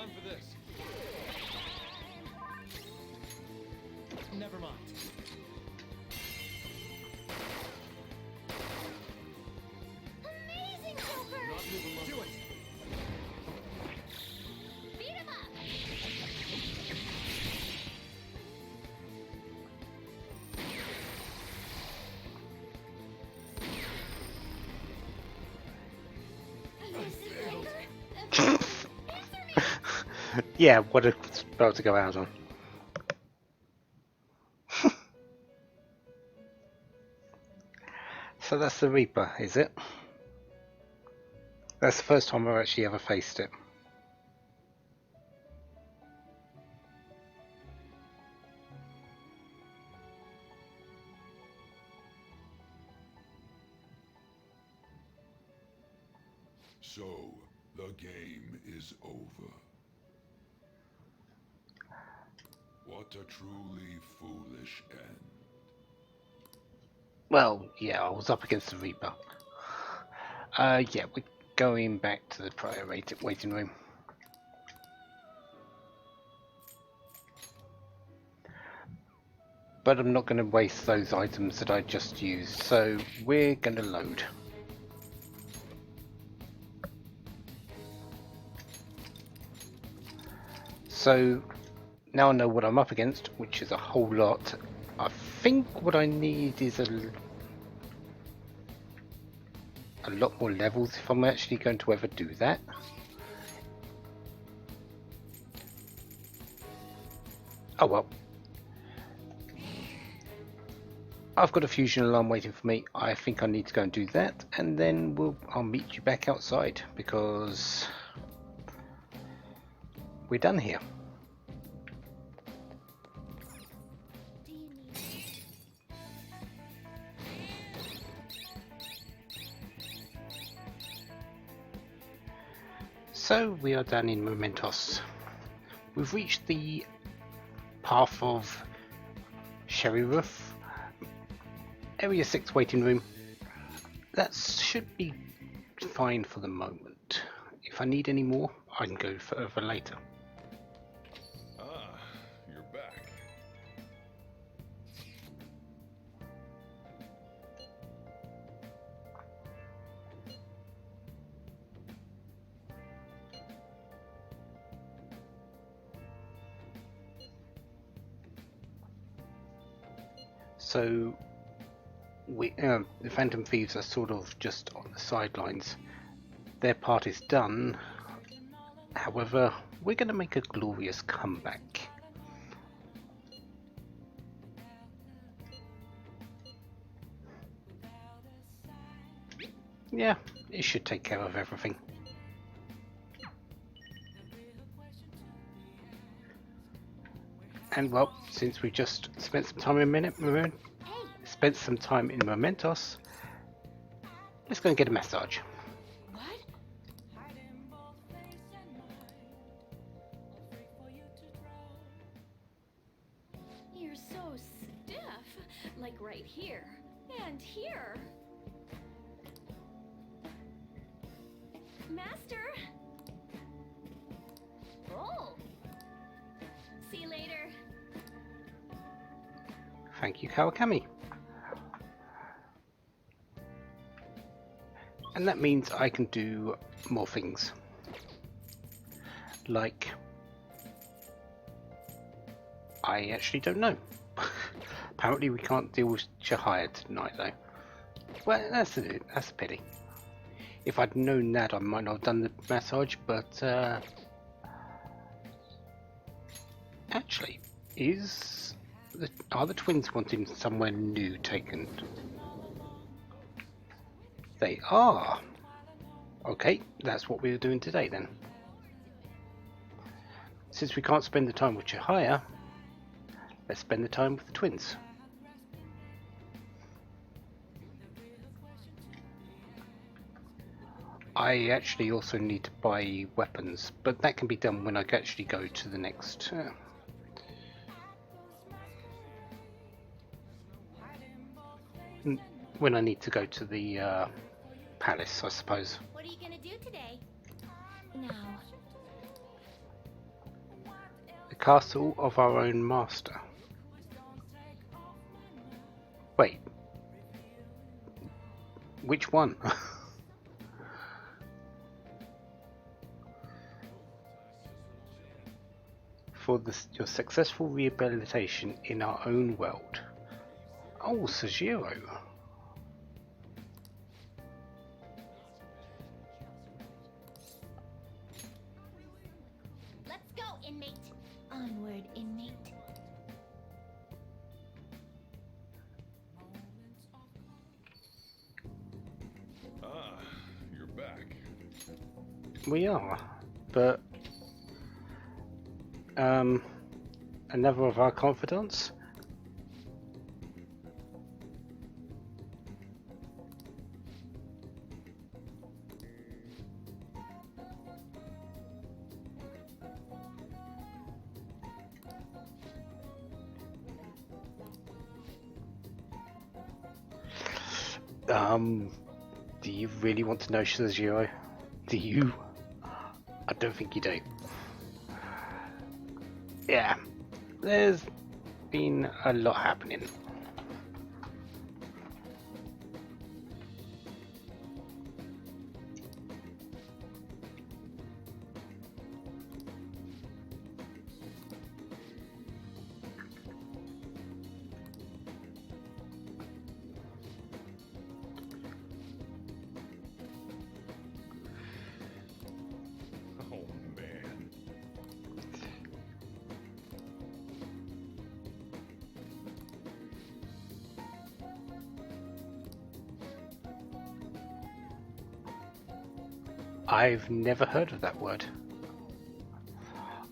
Speaker 3: time for this. Never mind.
Speaker 2: Amazing, Joker!
Speaker 3: Not moving alone. Do it.
Speaker 2: Beat him up!
Speaker 1: Yeah, what a spell to go out on. So that's the Reaper, is it? That's the first time I've actually ever faced it.
Speaker 5: So, the game is over. What a truly foolish end.
Speaker 1: Well, yeah, I was up against the Reaper. Yeah, we're going back to the prior waiting room. But I'm not going to waste those items that I just used, so we're going to load. So now I know what I'm up against, which is a whole lot. I think what I need is a lot more levels if I'm actually going to ever do that. Oh well. I've got a fusion alarm waiting for me. I think I need to go and do that, and then I'll meet you back outside because we're done here.
Speaker 2: Do you need
Speaker 1: So we are down in Mementos. We've reached the path of Sherry Roof, Area 6 waiting room. That should be fine for the moment. If I need any more, I can go further later.
Speaker 5: Ah, you're back.
Speaker 1: So the Phantom Thieves are sort of just on the sidelines. Their part is done. However, we're going to make a glorious comeback. Yeah, it should take care of everything. And well, since we just spent some time in Mementos, let's go and get a massage.
Speaker 2: what? You're so stiff. Like right here. And here. Master! Oh! See you later.
Speaker 1: Thank you, Kawakami. And that means I can do more things. Like, I actually don't know. Apparently we can't deal with Chihaya tonight though. Well, that's a pity. If I'd known that, I might not have done the massage, but actually, are the twins wanting somewhere new taken? They are. Okay, that's what we're doing today then. Since we can't spend the time with Chihaya, let's spend the time with the twins. I actually also need to buy weapons, but that can be done when I actually go to the next... when I need to go to the palace, I suppose.
Speaker 2: What are you gonna do today? Now,
Speaker 1: castle of our own master. Wait, which one? For your successful rehabilitation in our own world. Oh, Sajiro.
Speaker 6: Let's go, inmate. Onward, inmate.
Speaker 5: Ah, you're back.
Speaker 1: We are, but another of our confidants. Do you really want to know, Shizio? Do you? I don't think you do. Yeah, there's been a lot happening.
Speaker 5: Oh, man.
Speaker 1: I've never heard of that word.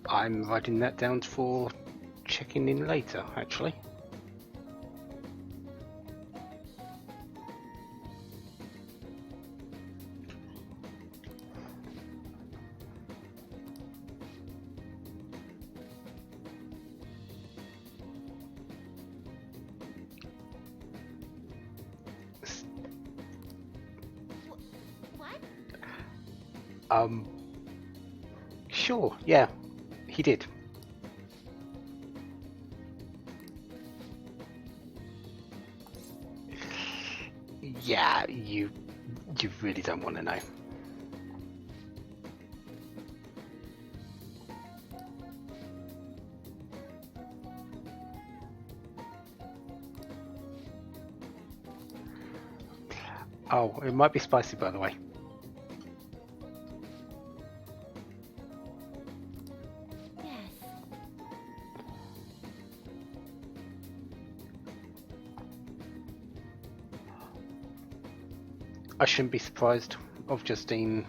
Speaker 1: I'm writing that down for checking in later, actually.
Speaker 6: What?
Speaker 1: Sure, yeah, he did. Yeah, you really don't want to know. Oh, it might be spicy, by the way.
Speaker 6: Yes.
Speaker 1: I shouldn't be surprised of Justine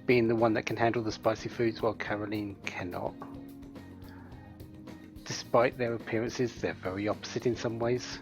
Speaker 1: being the one that can handle the spicy foods while Caroline cannot. Despite their appearances, they're very opposite in some ways.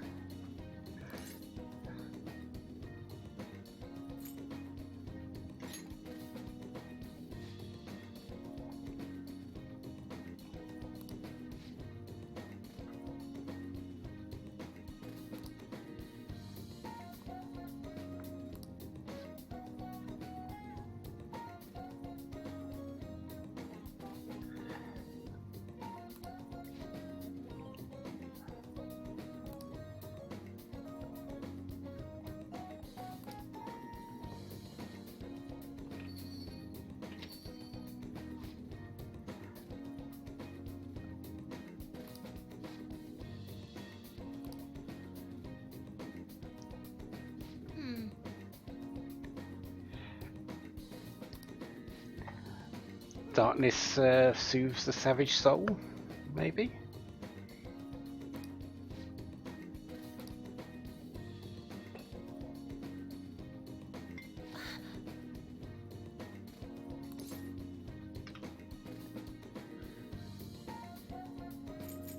Speaker 1: Darkness soothes the savage soul, maybe?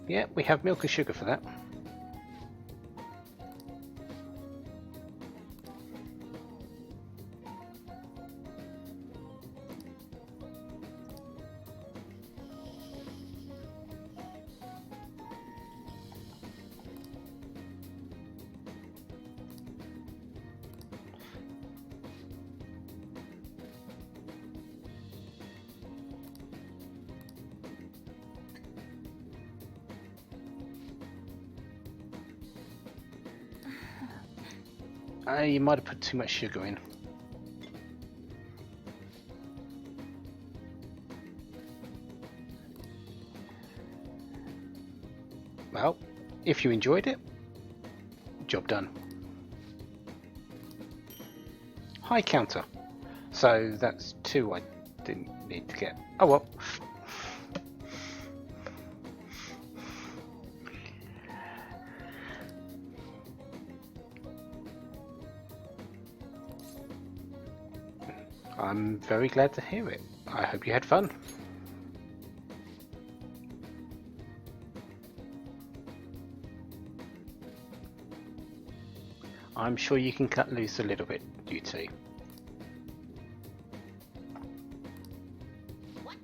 Speaker 1: Yeah, we have milk and sugar for that. You might have put too much sugar in. Well, if you enjoyed it, job done. High counter. So that's 2 I didn't need to get. Oh well. I'm very glad to hear it. I hope you had fun. I'm sure you can cut loose a little bit, you two.
Speaker 6: What?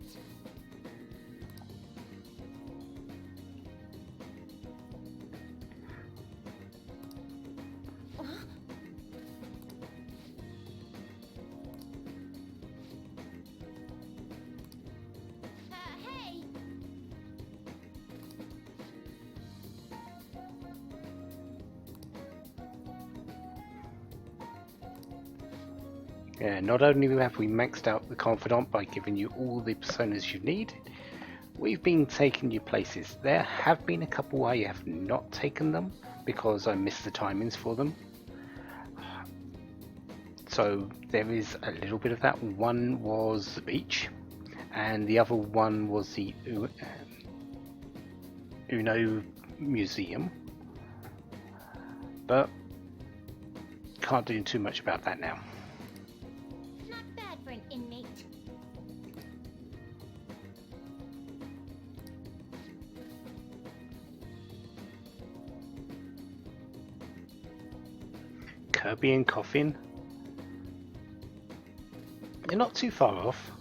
Speaker 6: Hey!
Speaker 1: Yeah, not only have we maxed out the Confidant by giving you all the personas you need, we've been taking you places. There have been a couple I have not taken them because I missed the timings for them. So there is a little bit of that. One was the beach, and the other one was the Uno Museum. But can't do too much about that now.
Speaker 6: Not bad for an inmate.
Speaker 1: Kirby and Coffin. You're not too far off.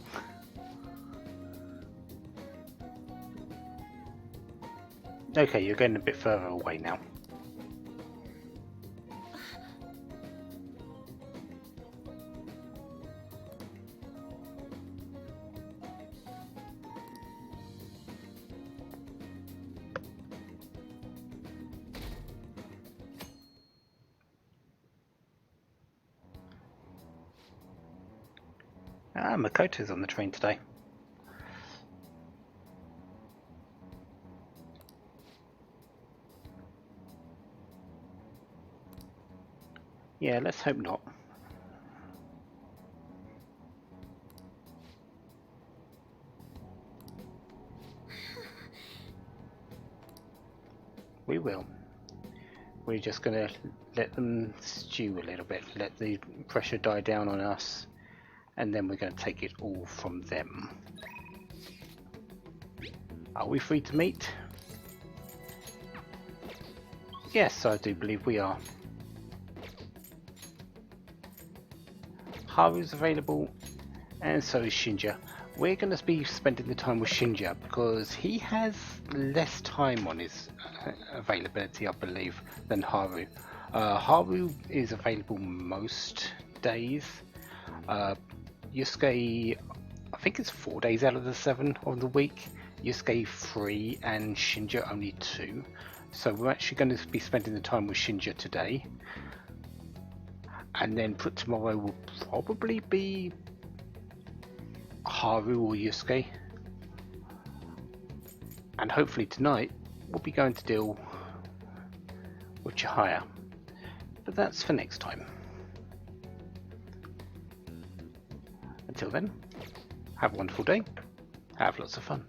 Speaker 1: Okay, you're getting a bit further away now. Makoto's on the train today. Yeah, let's hope not. We will. We're just gonna let them stew a little bit, let the pressure die down on us, and then we're gonna take it all from them. Are we free to meet? Yes, I do believe we are. Haru's available, and so is Shinja. We're going to be spending the time with Shinja because he has less time on his availability, I believe, than Haru. Haru is available most days. Yusuke, I think it's 4 days out of the 7 of the week. Yusuke 3 and Shinja only 2. So we're actually going to be spending the time with Shinja today. And then tomorrow will probably be Haru or Yusuke. And hopefully tonight we'll be going to deal with Chihaya. But that's for next time. Until then, have a wonderful day. Have lots of fun.